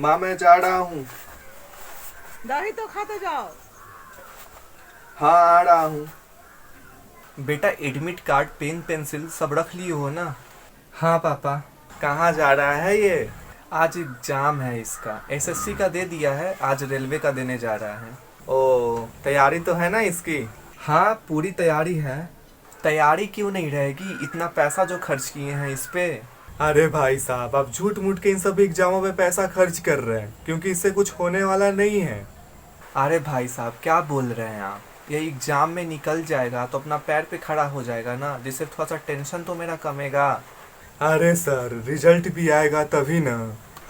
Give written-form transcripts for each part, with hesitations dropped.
माँ मैं जा रहा हूँ। दही तो खाते जाओ। हाँ आ रहा हूँ। बेटा एडमिट कार्ड पेन पेंसिल सब रख लिए हो ना? हाँ पापा। कहाँ जा रहा है ये? आज एग्जाम है इसका, एसएससी का दे दिया है, आज रेलवे का देने जा रहा है। ओ तैयारी तो है ना इसकी? हाँ पूरी तैयारी है। तैयारी क्यों नहीं रहेगी, इतना पैसा जो खर्च किए हैं इस पे। अरे भाई साहब आप झूठ मूठ के इन सभी एग्जामों में पैसा खर्च कर रहे हैं क्योंकि इससे कुछ होने वाला नहीं है। अरे भाई साहब क्या बोल रहे हैं आप? ये एग्जाम में निकल जाएगा तो अपना पैर पे खड़ा हो जाएगा ना, जिससे थोड़ा सा टेंशन तो मेरा कमेगा। अरे सर रिजल्ट भी आएगा तभी ना।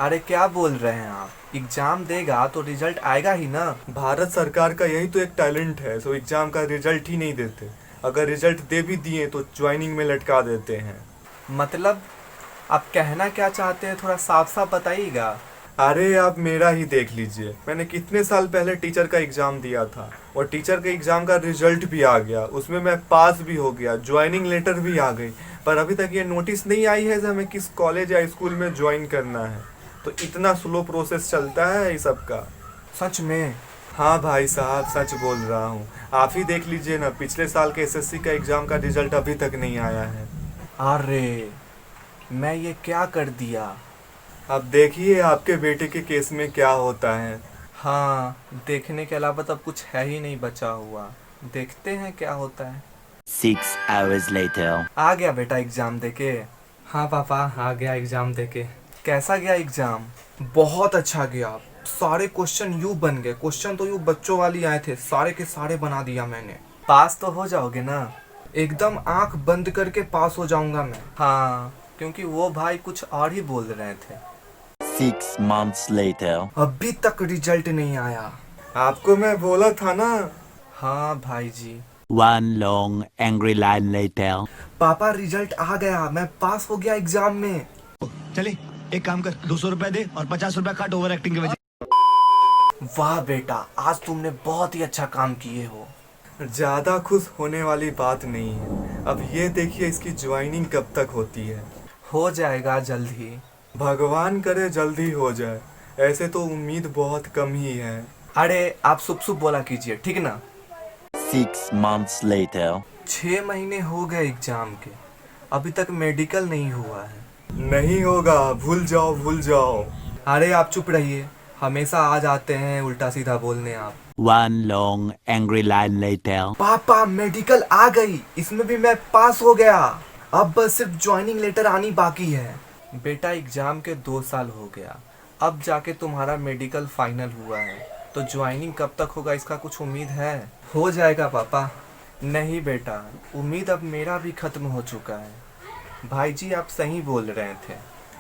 अरे क्या बोल रहे हैं आप? एग्जाम देगा तो रिजल्ट आएगा ही ना। भारत सरकार का यही तो एक टैलेंट है, सो एग्जाम का रिजल्ट ही नहीं देते। अगर रिजल्ट दे भी दिए तो ज्वाइनिंग में लटका देते हैं। मतलब आप कहना क्या चाहते हैं, थोड़ा साफ साफ बताइएगा। अरे आप मेरा ही देख लीजिए, मैंने कितने साल पहले टीचर का एग्जाम दिया था और टीचर के एग्जाम का रिजल्ट भी आ गया, उसमें मैं पास भी हो गया, ज्वाइनिंग लेटर भी आ गई, पर अभी तक ये नोटिस नहीं आई है कि हमें किस कॉलेज या स्कूल में ज्वाइन करना है। तो इतना स्लो प्रोसेस चलता है इस सब का। सच में? हाँ भाई साहब सच बोल रहा हूँ। आप ही देख लीजिए ना, पिछले साल के एसएससी का एग्जाम का रिजल्ट अभी तक नहीं आया है। अरे मैं ये क्या कर दिया। अब देखिए आपके बेटे के केस में क्या होता है। हाँ देखने के अलावा तब कुछ है ही नहीं बचा हुआ, देखते हैं क्या होता है। 6 hours later. आ गया बेटा एग्जाम देके? हाँ पापा आ गया एग्जाम देके। कैसा गया एग्जाम? बहुत अच्छा गया, सारे क्वेश्चन यू बन गए, क्वेश्चन तो यू बच्चों वाली आए थे, सारे के सारे बना दिया मैंने। पास तो हो जाओगे ना? एकदम आंख बंद करके पास हो जाऊंगा मैं। हाँ क्योंकि वो भाई कुछ और ही बोल रहे थे। 6 months later. अभी तक रिजल्ट नहीं आया। आपको मैं बोला था ना। हाँ भाई जी। 1 long angry line later. पापा रिजल्ट आ गया, मैं पास हो गया एग्जाम में। चले एक काम कर, 200 रुपए दे और 50 रुपए काट ओवर एक्टिंग के वजह। वाह बेटा आज तुमने बहुत ही अच्छा काम किए हो। ज्यादा खुश होने वाली बात नहीं है, अब ये देखिए इसकी ज्वाइनिंग कब तक होती है। हो जाएगा जल्द ही, भगवान करे जल्दी हो जाए, ऐसे तो उम्मीद बहुत कम ही है। अरे आप शुभ शुभ बोला कीजिए ठीक ना। 6 months later. 6 महीने हो गए एग्जाम के, अभी तक मेडिकल नहीं हुआ है। नहीं होगा, भूल जाओ भूल जाओ। अरे आप चुप रहिए, हमेशा आ जाते हैं उल्टा सीधा बोलने आप। 1 long angry line later. पापा मेडिकल आ गई, इसमें भी मैं पास हो गया, अब बस सिर्फ ज्वाइनिंग लेटर आनी बाकी है। बेटा एग्जाम के 2 साल हो गया, अब जाके तुम्हारा मेडिकल फाइनल हुआ है, तो ज्वाइनिंग कब तक होगा इसका कुछ उम्मीद है? हो जाएगा पापा। नहीं बेटा उम्मीद अब मेरा भी खत्म हो चुका है। भाई जी आप सही बोल रहे थे।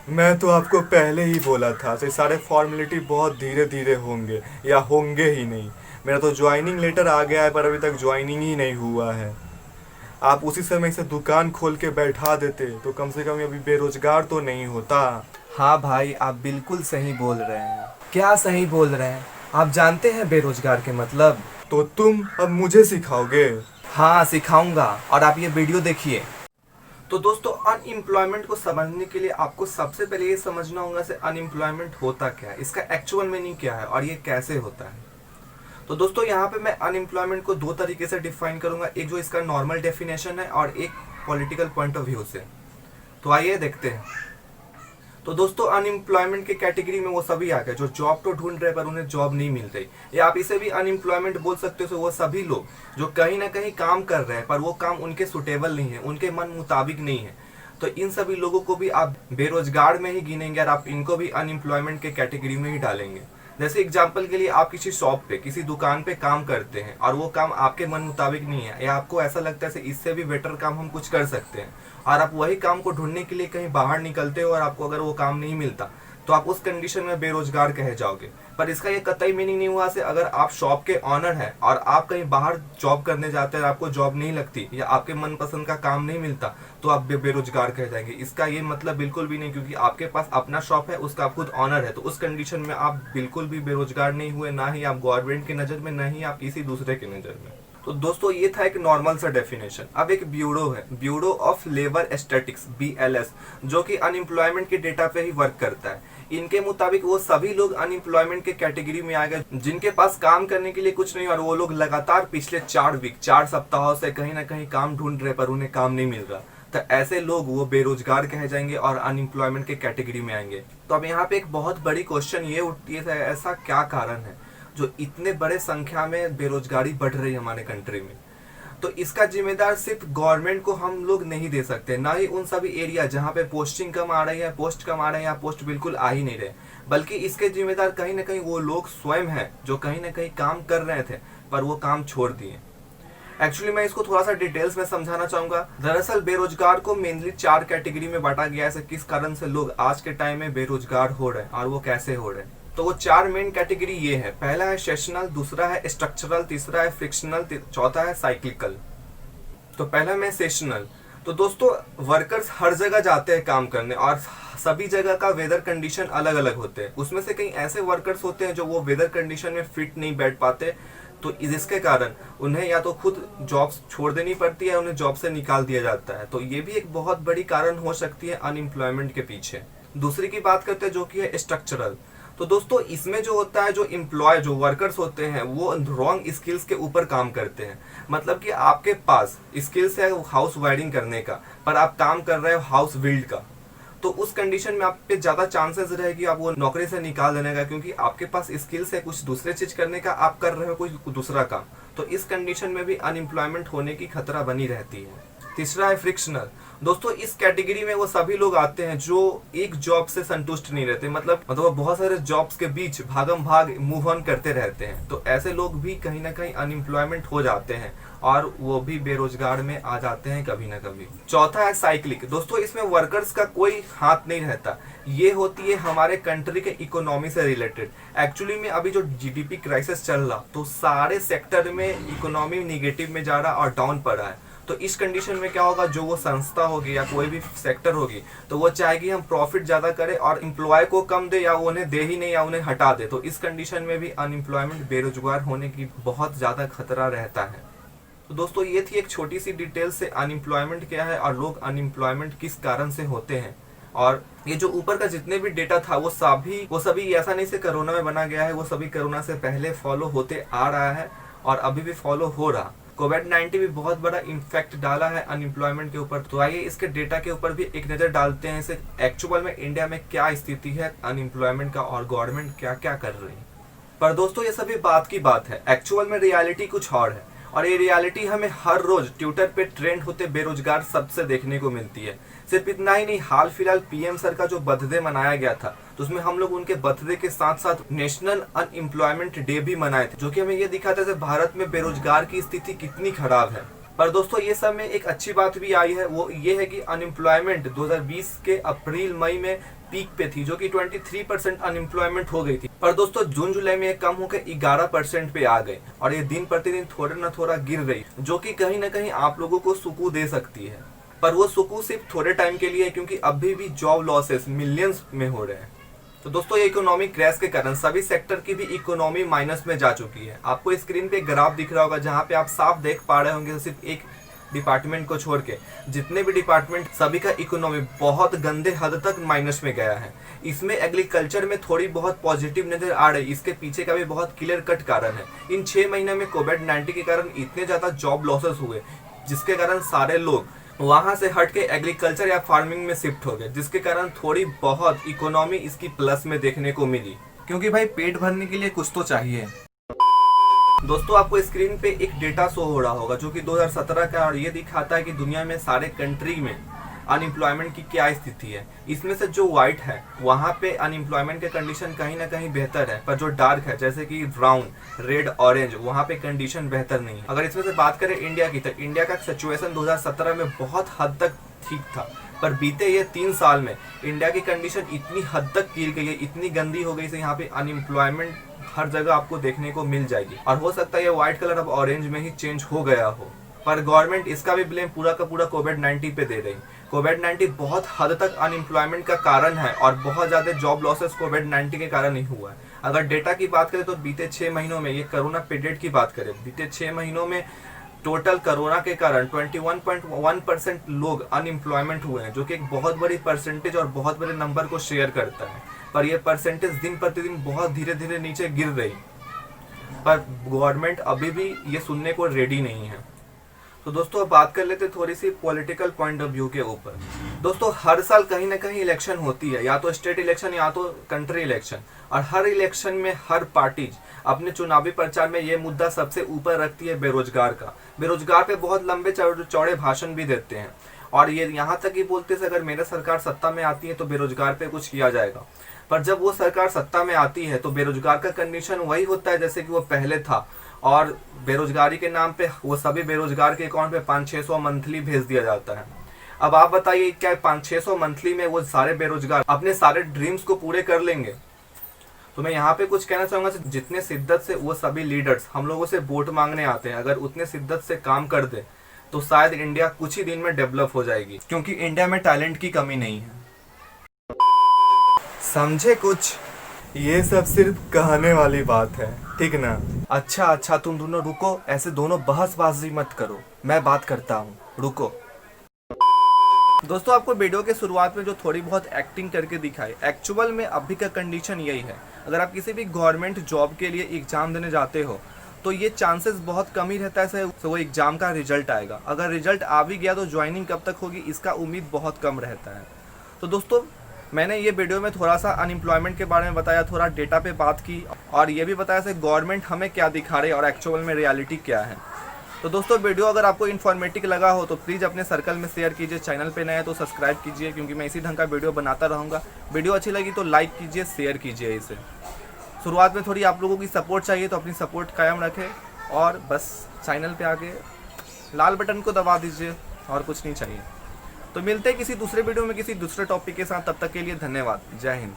मैं तो आपको पहले ही बोला था कि सारे फॉर्मेलिटी बहुत धीरे धीरे होंगे या होंगे ही नहीं। मेरा तो ज्वाइनिंग लेटर आ गया है पर अभी तक ज्वाइनिंग ही नहीं हुआ है। आप उसी समय से दुकान खोल के बैठा देते तो कम से कम अभी बेरोजगार तो नहीं होता। हाँ भाई आप बिल्कुल सही बोल रहे हैं। क्या सही बोल रहे हैं? आप जानते हैं बेरोजगार के मतलब? तो तुम अब मुझे सिखाओगे? हाँ सिखाऊंगा, और आप ये वीडियो देखिए। तो दोस्तों अनएम्प्लॉयमेंट को समझने के लिए आपको सबसे पहले ये समझना होगा से अनएम्प्लॉयमेंट होता क्या है, इसका एक्चुअल मीनिंग क्या है और ये कैसे होता है। तो दोस्तों यहाँ पे मैं अनएम्प्लॉयमेंट को 2 तरीके से डिफाइन करूंगा, एक जो इसका नॉर्मल डेफिनेशन है और एक पॉलिटिकल पॉइंट ऑफ व्यू से। तो आइए देखते हैं। तो दोस्तों अनएम्प्लॉयमेंट के कैटेगरी में वो सभी आ गए जो जॉब तो ढूंढ रहे पर उन्हें जॉब नहीं मिल रही, या आप इसे भी अनएम्प्लॉयमेंट बोल सकते हो। वो सभी लोग जो कहीं ना कहीं काम कर रहे हैं पर वो काम उनके सुटेबल नहीं है, उनके मन मुताबिक नहीं है, तो इन सभी लोगों को भी आप बेरोजगार में ही गिनेंगे और आप इनको भी अनएम्प्लॉयमेंट के कैटेगरी में ही डालेंगे। जैसे एग्जाम्पल के लिए आप किसी शॉप पे किसी दुकान पे काम करते हैं और वो काम आपके मन मुताबिक नहीं है, या आपको ऐसा लगता है इससे भी बेटर काम हम कुछ कर सकते हैं, और आप वही काम को ढूंढने के लिए कहीं बाहर निकलते हो और आपको अगर वो काम नहीं मिलता तो आप उस कंडीशन में बेरोजगार कहे जाओगे। पर इसका ये कतई मीनिंग नहीं हुआ से अगर आप शॉप के ऑनर हैं और आप कहीं बाहर जॉब करने जाते हैं और आपको जॉब नहीं लगती या आपके मनपसंद का काम नहीं मिलता तो आप बेरोजगार कह जाएंगे। इसका ये मतलब बिल्कुल भी नहीं, क्योंकि आपके पास अपना शॉप है, उसका आप खुद ऑनर है, तो उस कंडीशन में आप बिल्कुल भी बेरोजगार नहीं हुए, ना ही आप गवर्नमेंट की नजर में, ना ही आप किसी दूसरे की नजर में। तो दोस्तों ये था एक नॉर्मल सा डेफिनेशन। अब एक ब्यूरो है, bureau of labour statistics BLS, जो कि अनएम्प्लॉयमेंट के डेटा पे ही वर्क करता है। इनके मुताबिक वो सभी लोग अनएम्प्लॉयमेंट के कैटेगरी में आ गए जिनके पास काम करने के लिए कुछ नहीं, और वो लोग लगातार पिछले 4 सप्ताहों से कहीं ना कहीं काम ढूंढ रहे पर उन्हें काम नहीं मिल रहा। तो ऐसे लोग वो बेरोजगार कहे जाएंगे और अनएम्प्लॉयमेंट के कैटेगरी में आएंगे। तो अब यहाँ पे एक बहुत बड़ी क्वेश्चन ये उठती है, ऐसा क्या कारण है जो इतने बड़े संख्या में बेरोजगारी बढ़ रही है हमारे कंट्री में। तो इसका जिम्मेदार सिर्फ गवर्नमेंट को हम लोग नहीं दे सकते, ना ही उन सभी एरिया जहाँ पे पोस्टिंग कम आ रही है, पोस्ट कम आ रहे हैं या पोस्ट बिल्कुल आ ही नहीं रहे, बल्कि इसके जिम्मेदार कहीं ना कहीं वो लोग स्वयं हैं जो कहीं ना कहीं काम कर रहे थे पर वो काम छोड़ दिए। एक्चुअली मैं इसको थोड़ा सा डिटेल्स में समझाना चाहूंगा। दरअसल बेरोजगार को मेनली 4 कैटेगरी में बांटा गया है, किस कारण से लोग आज के टाइम में बेरोजगार हो रहे हैं और वो कैसे हो रहे हैं। तो वो 4 मेन कैटेगरी ये है, पहला है सेशनल, दूसरा है स्ट्रक्चरल, तीसरा है फ्रिक्शनल, चौथा है साइक्लिकल। तो पहला में सेशनल। तो दोस्तों वर्कर्स हर जगह जाते हैं काम करने और सभी जगह का वेदर कंडीशन अलग अलग होते हैं। उसमें से कई ऐसे वर्कर्स होते हैं जो वो वेदर कंडीशन में फिट नहीं बैठ पाते, तो इसके कारण उन्हें या तो खुद जॉब्स छोड़ देनी पड़ती है, उन्हें जॉब से निकाल दिया जाता है। तो ये भी एक बहुत बड़ी कारण हो सकती है अनएम्प्लॉयमेंट के पीछे। दूसरी की बात करते हैं जो कि है स्ट्रक्चरल। तो दोस्तों इसमें जो होता है, जो वर्कर्स होते हैं वो रॉन्ग स्किल्स के ऊपर काम करते हैं। मतलब कि आपके पास स्किल्स है हाउस वायरिंग करने का पर आप काम कर रहे हो हाउस बिल्ड का, तो उस कंडीशन में आप पे ज्यादा चांसेस रहेगी आप वो नौकरी से निकाल देने का, क्योंकि आपके पास स्किल्स है कुछ दूसरे चीज करने का, आप कर रहे हो कोई दूसरा काम। तो इस कंडीशन में भी अनएम्प्लॉयमेंट होने की खतरा बनी रहती है। तीसरा है फ्रिक्शनल। दोस्तों इस कैटेगरी में वो सभी लोग आते हैं जो एक जॉब से संतुष्ट नहीं रहते, मतलब वो बहुत सारे जॉब्स के बीच भागम भाग मूव ऑन करते रहते हैं। तो ऐसे लोग भी कहीं ना कहीं अनएम्प्लॉयमेंट हो जाते हैं और वो भी बेरोजगार में आ जाते हैं कभी ना कभी। चौथा है साइक्लिक। दोस्तों इसमें वर्कर्स का कोई हाथ नहीं रहता, ये होती है हमारे कंट्री के इकोनॉमी से रिलेटेड। एक्चुअली में अभी जो जीडीपी क्राइसिस चल रहा, तो सारे सेक्टर में इकोनॉमी निगेटिव में जा रहा और डाउन पड़ रहा है। तो इस कंडीशन में क्या होगा, जो वो संस्था होगी या कोई भी सेक्टर होगी तो वो चाहेगी हम प्रॉफिट ज्यादा करें और एम्प्लॉय को कम दे, या उन्हें दे ही नहीं या उन्हें हटा दे। तो इस कंडीशन में भी अनएम्प्लॉयमेंट, बेरोजगार होने की बहुत ज्यादा खतरा रहता है। तो दोस्तों ये थी एक छोटी सी डिटेल से अनएम्प्लॉयमेंट क्या है और लोग अनएम्प्लॉयमेंट किस कारण से होते हैं। और ये जो ऊपर का जितने भी डेटा था वो सभी ऐसा नहीं से कोरोना में बना गया है, वो सभी कोरोना से पहले फॉलो होते आ रहा है और अभी भी फॉलो हो रहा। कोविड-19 भी बहुत बड़ा इम्पैक्ट डाला है अनएम्प्लॉयमेंट के ऊपर। तो आइए इसके डेटा के ऊपर भी एक नजर डालते हैं, इसे एक्चुअल में इंडिया में क्या स्थिति है अनएम्प्लॉयमेंट का और गवर्नमेंट क्या क्या कर रही है। पर दोस्तों ये सभी बात की बात है, एक्चुअल में रियलिटी कुछ और है, और ये रियलिटी हमें हर रोज ट्विटर पे ट्रेंड होते बेरोजगार सबसे देखने को मिलती है। सिर्फ इतना ही नहीं, हाल फिलहाल पीएम सर का जो बर्थडे मनाया गया था तो उसमें हम लोग उनके बर्थडे के साथ साथ नेशनल अनएम्प्लॉयमेंट डे भी मनाए थे, जो कि हमें ये दिखाता है भारत में बेरोजगार की स्थिति कितनी खराब है। पर दोस्तों ये सब में एक अच्छी बात भी आई है, वो ये है कि अनएम्प्लॉयमेंट 2020 के अप्रैल मई में पीक पे थी, जो कि 23% अनएम्प्लॉयमेंट हो गई थी। पर दोस्तों जून जुलाई में कम होकर 11% पे आ गए और ये दिन प्रतिदिन थोड़ा ना थोड़ा गिर रही, जो कि कहीं ना कहीं आप लोगों को सुकून दे सकती है। पर वो सुकून सिर्फ थोड़े टाइम के लिए है, क्योंकि अभी भी जॉब लॉसेस मिलियंस में हो रहे हैं। तो दोस्तों ये इकोनॉमिक क्रैश के कारण सभी सेक्टर की भी इकोनॉमी माइनस में जा चुकी है। आपको स्क्रीन पे ग्राफ दिख रहा होगा जहाँ पे आप साफ देख पा रहे होंगे, सिर्फ एक डिपार्टमेंट को छोड़ के जितने भी डिपार्टमेंट सभी का इकोनॉमी बहुत गंदे हद तक माइनस में गया है। इसमें एग्रीकल्चर में थोड़ी बहुत पॉजिटिव नजर आ रही, इसके पीछे का भी बहुत क्लियर कट कारण है। इन 6 महीने में कोविड-19 के कारण इतने ज्यादा जॉब लॉसेस हुए, जिसके कारण सारे लोग वहां से हट के एग्रीकल्चर या फार्मिंग में शिफ्ट हो गए, जिसके कारण थोड़ी बहुत इकोनॉमी इसकी प्लस में देखने को मिली, क्योंकि भाई पेट भरने के लिए कुछ तो चाहिए। दोस्तों आपको स्क्रीन पे एक डेटा शो हो रहा होगा जो कि 2017 का, और ये दिखाता है कि दुनिया में सारे कंट्री में अनएम्प्लॉयमेंट की क्या स्थिति है। इसमें से जो व्हाइट है वहाँ पे अनएम्प्लॉयमेंट के कंडीशन कहीं ना कहीं बेहतर है, पर जो डार्क है जैसे कि ब्राउन, रेड, ऑरेंज, वहाँ पे कंडीशन बेहतर नहीं है। अगर इसमें से बात करें इंडिया की, तो इंडिया का सिचुएशन 2017 में बहुत हद तक ठीक था, पर बीते ये 3 साल में इंडिया की कंडीशन इतनी हद तक गिर गई है, इतनी गंदी हो गई है, यहाँ पे अनएम्प्लॉयमेंट हर जगह आपको देखने को मिल जाएगी। और हो सकता है ये व्हाइट कलर अब ऑरेंज में ही चेंज हो गया हो, पर गवर्नमेंट इसका भी ब्लेम पूरा का पूरा कोविड-19 पे दे रही। कोविड-19 बहुत हद तक अनएम्प्लॉयमेंट का कारण है और बहुत ज्यादा जॉब लॉसेस कोविड-19 के कारण ही हुआ है। अगर डेटा की बात करें तो बीते 6 महीनों में, ये कोरोना पीरियड की बात करें, बीते 6 महीनों में टोटल कोरोना के कारण 21.1% लोग अनएम्प्लॉयमेंट हुए हैं, जो कि एक बहुत बड़ी परसेंटेज और बहुत बड़े नंबर को शेयर करता है। पर ये परसेंटेज दिन प्रतिदिन बहुत धीरे धीरे नीचे गिर रही, पर गवर्नमेंट अभी भी ये सुनने को रेडी नहीं है। तो दोस्तों अब बात कर लेते थोड़ी सी पॉलिटिकल पॉइंट ऑफ व्यू के ऊपर। दोस्तों हर साल कहीं ना कहीं इलेक्शन होती है, या तो स्टेट इलेक्शन या तो कंट्री इलेक्शन, और हर इलेक्शन में हर पार्टी अपने चुनावी प्रचार में ये मुद्दा सबसे ऊपर रखती है, बेरोजगार का। बेरोजगार पे बहुत लंबे चौड़े भाषण भी देते हैं, और ये यहाँ तक ही बोलते हैं अगर मेरा सरकार सत्ता में आती है तो बेरोजगार पे कुछ किया जाएगा। पर जब वो सरकार सत्ता में आती है तो बेरोजगार का कंडीशन वही होता है जैसे कि वो पहले था, और बेरोजगारी के नाम पे वो सभी बेरोजगार के अकाउंट पे 500-600 मंथली भेज दिया जाता है। अब आप बताइए क्या 500-600 मंथली में वो सारे बेरोजगार अपने सारे ड्रीम्स को पूरे कर लेंगे? तो मैं यहाँ पे कुछ कहना चाहूंगा, जितने शिद्दत से वो सभी लीडर्स हम लोगों से वोट मांगने आते हैं, अगर उतने शिद्दत से काम कर दे तो शायद इंडिया कुछ ही दिन में डेवलप हो जाएगी, क्योंकि इंडिया में टैलेंट की कमी नहीं है। समझे कुछ? ये सब सिर्फ कहने वाली बात है, ठीक ना? अच्छा तुम दोनों रुको, ऐसे दोनों बहसबाजी मत करो, मैं बात करता हूँ, रुको। दोस्तों आपको वीडियो के शुरुआत में जो थोड़ी बहुत एक्टिंग करके दिखाई, एक्चुअल में अभी का कंडीशन यही है। अगर आप किसी भी गवर्नमेंट जॉब के लिए एग्जाम देने जाते हो तो ये चांसेस बहुत कम ही रहता है वो एग्जाम का रिजल्ट आएगा। अगर रिजल्ट आ भी गया तो ज्वाइनिंग कब तक होगी इसका उम्मीद बहुत कम रहता है। तो दोस्तों मैंने ये वीडियो में थोड़ा सा अनएम्प्लॉयमेंट के बारे में बताया, थोड़ा डेटा पे बात की, और ये भी बताया कि गवर्नमेंट हमें क्या दिखा रही है और एक्चुअल में रियलिटी क्या है। तो दोस्तों वीडियो अगर आपको इन्फॉर्मेटिव लगा हो तो प्लीज़ अपने सर्कल में शेयर कीजिए, चैनल पे नए हैं तो सब्सक्राइब कीजिए, क्योंकि मैं इसी ढंग का वीडियो बनाता रहूँगा। वीडियो अच्छी लगी तो लाइक कीजिए, शेयर कीजिए इसे। शुरुआत में थोड़ी आप लोगों की सपोर्ट चाहिए, तो अपनी सपोर्ट कायम रखें, और बस चैनल पे आके लाल बटन को दबा दीजिए, और कुछ नहीं चाहिए। तो मिलते हैं किसी दूसरे वीडियो में किसी दूसरे टॉपिक के साथ, तब तक के लिए धन्यवाद। जय हिंद।